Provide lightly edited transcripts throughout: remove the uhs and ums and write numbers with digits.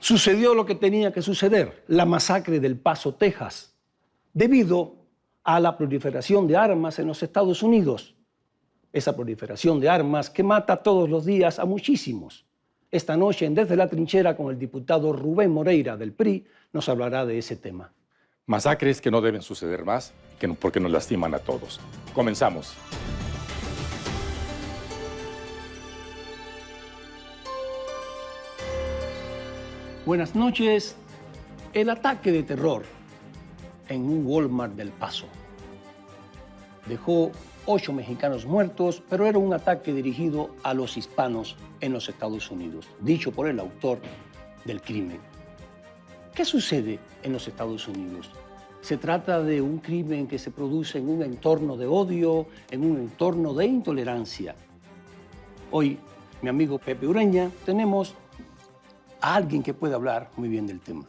Sucedió lo que tenía que suceder, la masacre del Paso, Texas, debido a la proliferación de armas en los Estados Unidos. Esa proliferación de armas que mata todos los días a muchísimos. Esta noche, en Desde la Trinchera, con el diputado Rubén Moreira del PRI, nos hablará de ese tema. Masacres que no deben suceder más porque nos lastiman a todos. Comenzamos. Buenas noches. El ataque de terror en un Walmart del Paso dejó 8 mexicanos muertos, pero era un ataque dirigido a los hispanos en los Estados Unidos, dicho por el autor del crimen. ¿Qué sucede en los Estados Unidos? Se trata de un crimen que se produce en un entorno de odio, en un entorno de intolerancia. Hoy, mi amigo Pepe Ureña, tenemos a alguien que puede hablar muy bien del tema.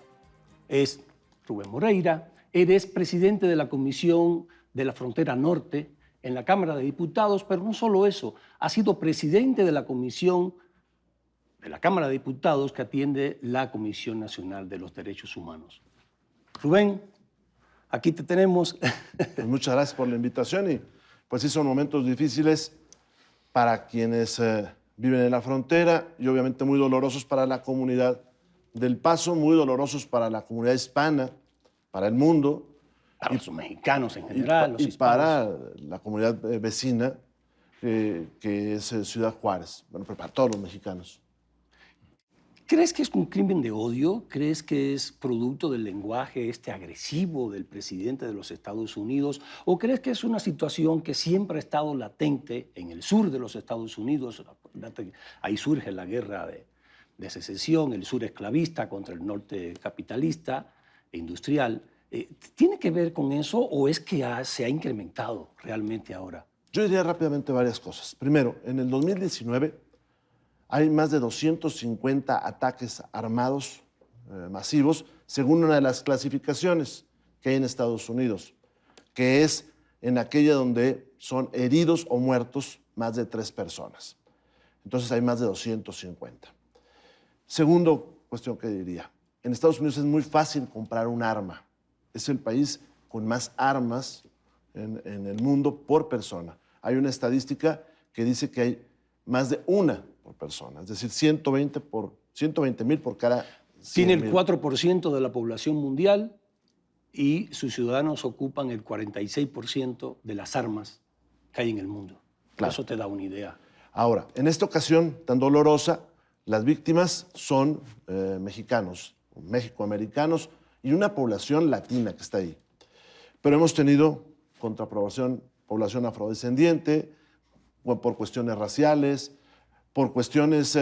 Es Rubén Moreira, él es presidente de la Comisión de la Frontera Norte en la Cámara de Diputados, pero no solo eso, ha sido presidente de la Comisión de la Cámara de Diputados que atiende la Comisión Nacional de los Derechos Humanos. Rubén, aquí te tenemos. Pues muchas gracias por la invitación y pues sí son momentos difíciles para quienes viven en la frontera y obviamente muy dolorosos para la comunidad del Paso, muy dolorosos para la comunidad hispana, para el mundo. Para los mexicanos en general, los hispanos. Para la comunidad vecina, que es Ciudad Juárez, bueno, para todos los mexicanos. ¿Crees que es un crimen de odio? ¿Crees que es producto del lenguaje agresivo del presidente de los Estados Unidos? ¿O crees que es una situación que siempre ha estado latente en el sur de los Estados Unidos? Ahí surge la guerra de secesión, el sur esclavista contra el norte capitalista e industrial. ¿Tiene que ver con eso o es que se ha incrementado realmente ahora? Yo diría rápidamente varias cosas. Primero, en el 2019 hay más de 250 ataques armados masivos, según una de las clasificaciones que hay en Estados Unidos, que es en aquella donde son heridos o muertos más de 3 personas. Entonces hay más de 250. Segundo cuestión que diría, en Estados Unidos es muy fácil comprar un arma. Es el país con más armas en el mundo por persona. Hay una estadística que dice que hay más de una por persona, es decir, 120,000 por cada 100,000. Tiene el 4% de la población mundial y sus ciudadanos ocupan el 46% de las armas que hay en el mundo. Claro. Eso te da una idea. Ahora, en esta ocasión tan dolorosa, las víctimas son mexicanos, mexicoamericanos y una población latina que está ahí. Pero hemos tenido población afrodescendiente, por cuestiones raciales, por cuestiones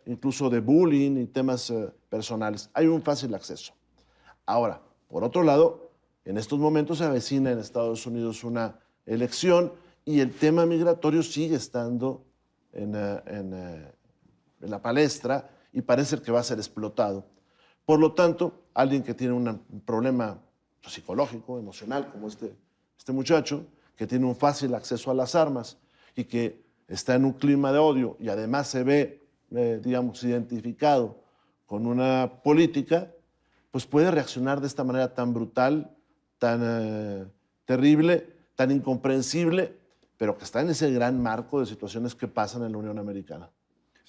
incluso de bullying y temas personales. Hay un fácil acceso. Ahora, por otro lado, en estos momentos se avecina en Estados Unidos una elección y el tema migratorio sigue estando en la palestra y parece que va a ser explotado. Por lo tanto, alguien que tiene un problema psicológico, emocional, como este muchacho, que tiene un fácil acceso a las armas y que está en un clima de odio y además se ve, digamos, identificado con una política, pues puede reaccionar de esta manera tan brutal, tan terrible, tan incomprensible, pero que está en ese gran marco de situaciones que pasan en la Unión Americana.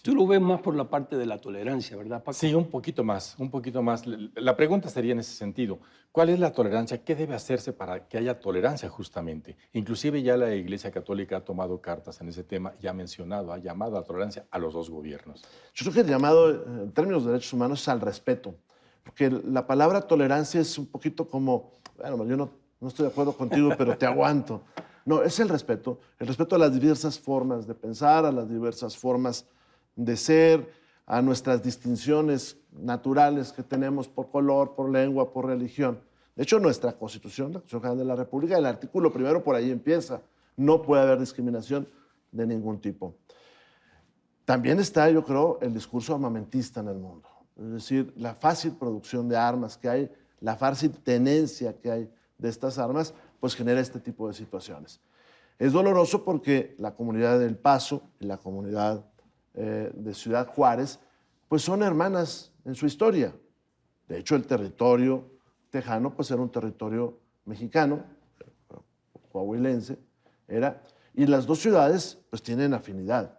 Tú lo ves más por la parte de la tolerancia, ¿verdad, Paco? Sí, un poquito más, un poquito más. La pregunta sería en ese sentido. ¿Cuál es la tolerancia? ¿Qué debe hacerse para que haya tolerancia justamente? Inclusive ya la Iglesia Católica ha tomado cartas en ese tema y ha llamado a la tolerancia a los dos gobiernos. Yo creo que el llamado en términos de derechos humanos es al respeto, porque la palabra tolerancia es un poquito como, bueno, yo no estoy de acuerdo contigo, pero te aguanto. No, es el respeto a las diversas formas de pensar, a las diversas formas de ser, a nuestras distinciones naturales que tenemos por color, por lengua, por religión. De hecho, nuestra Constitución, la Constitución General de la República, el artículo primero por ahí empieza. No puede haber discriminación de ningún tipo. También está, yo creo, el discurso armamentista en el mundo. Es decir, la fácil producción de armas que hay, la fácil tenencia que hay de estas armas, pues genera este tipo de situaciones. Es doloroso porque la comunidad del Paso y la comunidad de Ciudad Juárez, pues son hermanas en su historia. De hecho, el territorio tejano pues era un territorio mexicano, coahuilense, y las dos ciudades pues tienen afinidad.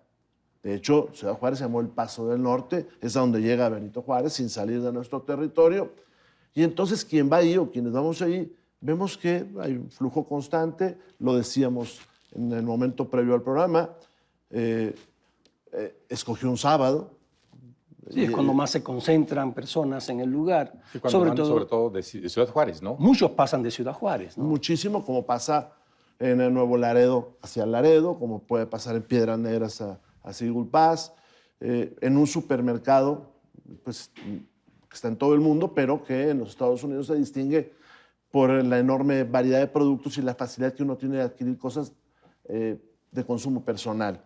De hecho, Ciudad Juárez se llamó el Paso del Norte, es a donde llega Benito Juárez sin salir de nuestro territorio. Y entonces quien va ahí o quienes vamos ahí, vemos que hay un flujo constante, lo decíamos en el momento previo al programa, escogió un sábado. Sí, es cuando más se concentran personas en el lugar. Sí, sobre todo de Ciudad Juárez, ¿no? Muchos pasan de Ciudad Juárez, ¿no? Muchísimo, como pasa en el Nuevo Laredo hacia Laredo, como puede pasar en Piedras Negras a Sigulpaz, en un supermercado, pues, que está en todo el mundo, pero que en los Estados Unidos se distingue por la enorme variedad de productos y la facilidad que uno tiene de adquirir cosas de consumo personal.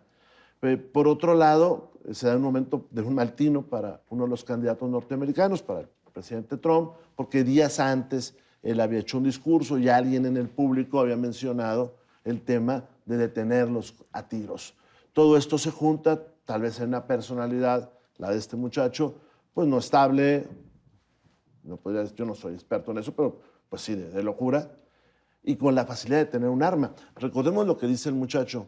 Por otro lado, se da un momento de un mal tino para uno de los candidatos norteamericanos, para el presidente Trump, porque días antes él había hecho un discurso y alguien en el público había mencionado el tema de detenerlos a tiros. Todo esto se junta, tal vez en una personalidad, la de este muchacho, pues no estable, no podría decir, yo no soy experto en eso, pero pues sí, de locura, y con la facilidad de tener un arma. Recordemos lo que dice el muchacho.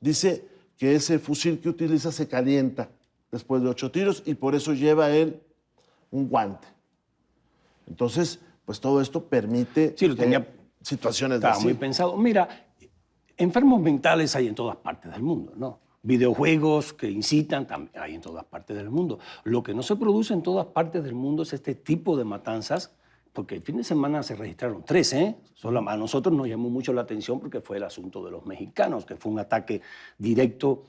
Dice que ese fusil que utiliza se calienta después de 8 tiros y por eso lleva él un guante. Entonces, pues todo esto permite sí, lo tenía, situaciones estaba así. muy pensado. Mira, enfermos mentales hay en todas partes del mundo, ¿no? Videojuegos que incitan también hay en todas partes del mundo. Lo que no se produce en todas partes del mundo es este tipo de matanzas, porque el fin de semana se registraron 3, ¿eh? Solo a nosotros nos llamó mucho la atención porque fue el asunto de los mexicanos, que fue un ataque directo,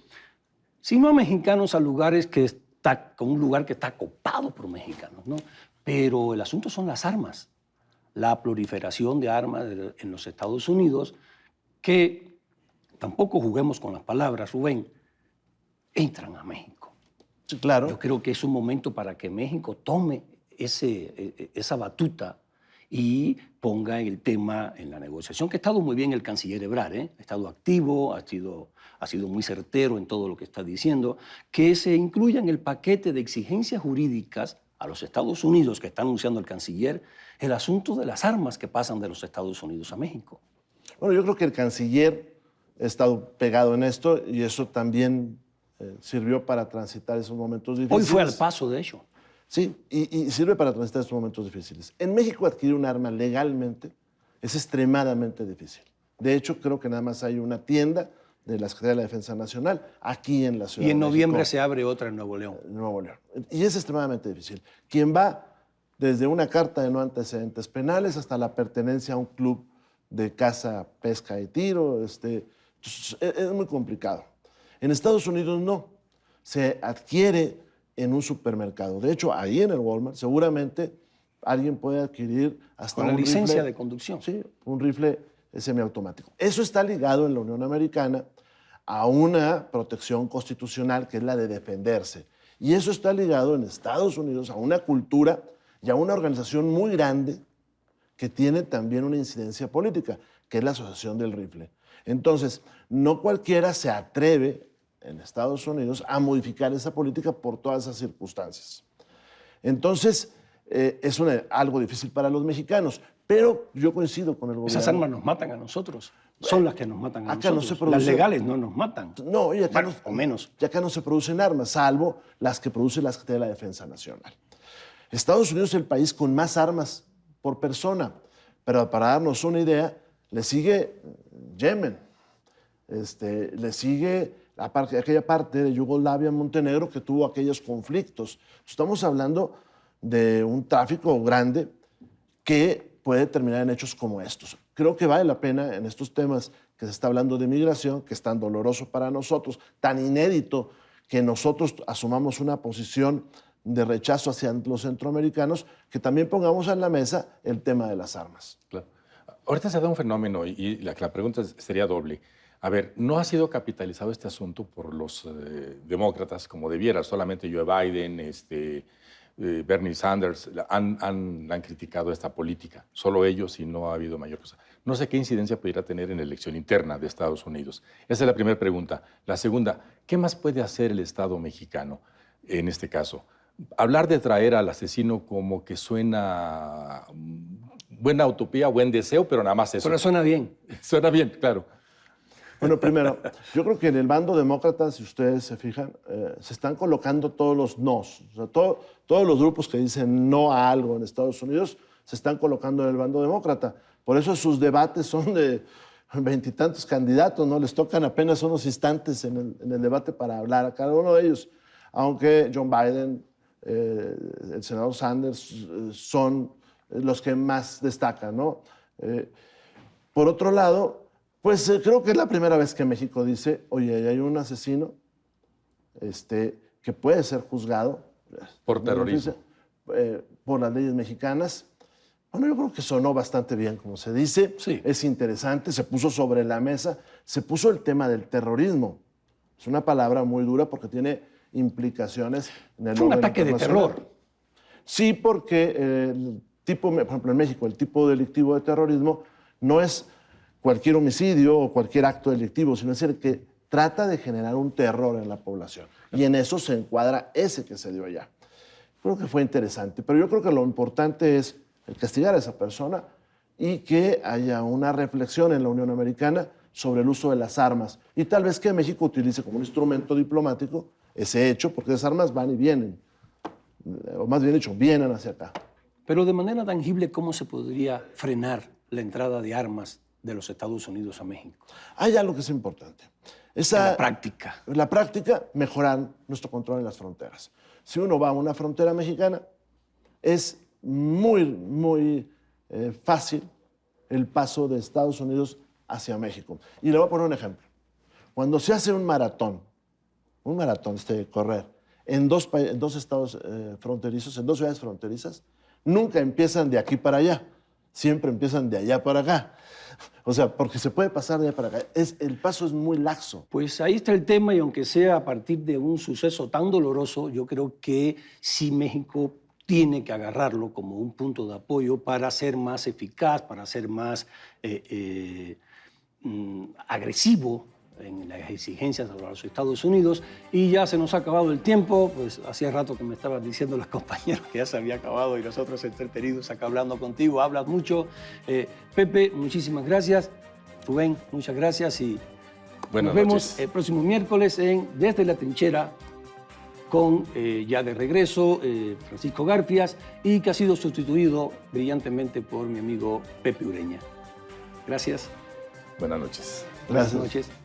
si no a mexicanos, a lugares que está, con un lugar que está copado por mexicanos, ¿no? Pero el asunto son las armas, la proliferación de armas en los Estados Unidos, que tampoco juguemos con las palabras, Rubén, entran a México. Sí, claro. Yo creo que es un momento para que México tome esa batuta y ponga el tema en la negociación, que ha estado muy bien el canciller Ebrard, ¿eh? Ha estado activo, ha sido muy certero en todo lo que está diciendo, que se incluya en el paquete de exigencias jurídicas a los Estados Unidos, que está anunciando el canciller, el asunto de las armas que pasan de los Estados Unidos a México. Bueno, yo creo que el canciller ha estado pegado en esto y eso también sirvió para transitar esos momentos difíciles. Hoy fue al Paso, de hecho. Sí, y sirve para transitar estos momentos difíciles. En México adquirir un arma legalmente es extremadamente difícil. De hecho, creo que nada más hay una tienda de la Secretaría de la Defensa Nacional aquí en la Ciudad de México. Y en noviembre se abre otra en Nuevo León. Nuevo León. Y es extremadamente difícil. Quien va desde una carta de no antecedentes penales hasta la pertenencia a un club de caza, pesca y tiro, es muy complicado. En Estados Unidos no. Se adquiere en un supermercado. De hecho, ahí en el Walmart seguramente alguien puede adquirir hasta con un licencia rifle, de conducción. Sí, un rifle semiautomático. Eso está ligado en la Unión Americana a una protección constitucional que es la de defenderse. Y eso está ligado en Estados Unidos a una cultura y a una organización muy grande que tiene también una incidencia política, que es la Asociación del Rifle. Entonces, no cualquiera se atreve en Estados Unidos a modificar esa política por todas esas circunstancias. Entonces, es algo difícil para los mexicanos, pero yo coincido con el gobierno. Esas armas nos matan a nosotros, son las que nos matan a acá nosotros. No se produce, las legales no nos matan. No, y acá bueno, o menos. Y acá no se producen armas, salvo las que produce la Secretaría de la Defensa Nacional. Estados Unidos es el país con más armas por persona, pero para darnos una idea, le sigue Yemen, le sigue aquella parte de Yugoslavia, Montenegro, que tuvo aquellos conflictos. Estamos hablando de un tráfico grande que puede terminar en hechos como estos. Creo que vale la pena en estos temas que se está hablando de migración, que es tan doloroso para nosotros, tan inédito que nosotros asumamos una posición de rechazo hacia los centroamericanos, que también pongamos en la mesa el tema de las armas. Claro. Ahorita se da un fenómeno y la pregunta sería doble. A ver, no ha sido capitalizado este asunto por los demócratas como debiera. Solamente Joe Biden, Bernie Sanders han criticado esta política. Solo ellos y no ha habido mayor cosa. No sé qué incidencia pudiera tener en la elección interna de Estados Unidos. Esa es la primera pregunta. La segunda, ¿qué más puede hacer el Estado mexicano en este caso? hablar de traer al asesino como que suena buena utopía, buen deseo, pero nada más eso. Pero suena bien. Suena bien, claro. Bueno, primero, yo creo que en el bando demócrata, si ustedes se fijan, se están colocando todos los nos. O sea, todos los grupos que dicen no a algo en Estados Unidos se están colocando en el bando demócrata. Por eso sus debates son de veintitantos candidatos, ¿no? Les tocan apenas unos instantes en el debate para hablar a cada uno de ellos. Aunque John Biden, el senador Sanders son los que más destacan, ¿no? Por otro lado, pues creo que es la primera vez que México dice, oye, hay un asesino que puede ser juzgado Por terrorismo. por las leyes mexicanas. Bueno, yo creo que sonó bastante bien, como se dice. Sí. Es interesante, se puso sobre la mesa, se puso el tema del terrorismo. Es una palabra muy dura porque tiene implicaciones en el Fue un orden ataque de internacional. terror. Sí, porque el tipo, por ejemplo, en México, el tipo delictivo de terrorismo no es cualquier homicidio o cualquier acto delictivo, sino es el que trata de generar un terror en la población. Y en eso se encuadra ese que se dio allá. Creo que fue interesante, pero yo creo que lo importante es el castigar a esa persona y que haya una reflexión en la Unión Americana sobre el uso de las armas. Y tal vez que México utilice como un instrumento diplomático ese hecho, porque esas armas van y vienen, o más bien dicho, vienen hacia acá. Pero de manera tangible, ¿cómo se podría frenar la entrada de armas de los Estados Unidos a México? Hay algo que es importante. En la práctica. La práctica, mejorar nuestro control en las fronteras. Si uno va a una frontera mexicana, es muy fácil el paso de Estados Unidos hacia México. Y le voy a poner un ejemplo. Cuando se hace un maratón, correr, en dos estados fronterizos, en dos ciudades fronterizas, nunca empiezan de aquí para allá, siempre empiezan de allá para acá. O sea, porque se puede pasar de allá para acá. El paso es muy laxo. Pues ahí está el tema y aunque sea a partir de un suceso tan doloroso, yo creo que sí México tiene que agarrarlo como un punto de apoyo para ser más eficaz, para ser más agresivo en las exigencias a los Estados Unidos. Y ya se nos ha acabado el tiempo, pues hacía rato que me estaban diciendo los compañeros que ya se había acabado y nosotros entretenidos acá hablando contigo, hablas mucho. Pepe, muchísimas gracias. Rubén, muchas gracias y Buenas nos vemos noches. el próximo miércoles en Desde la Trinchera con ya de regreso Francisco Garfias y que ha sido sustituido brillantemente por mi amigo Pepe Ureña. Gracias. Buenas noches. Gracias. Buenas noches.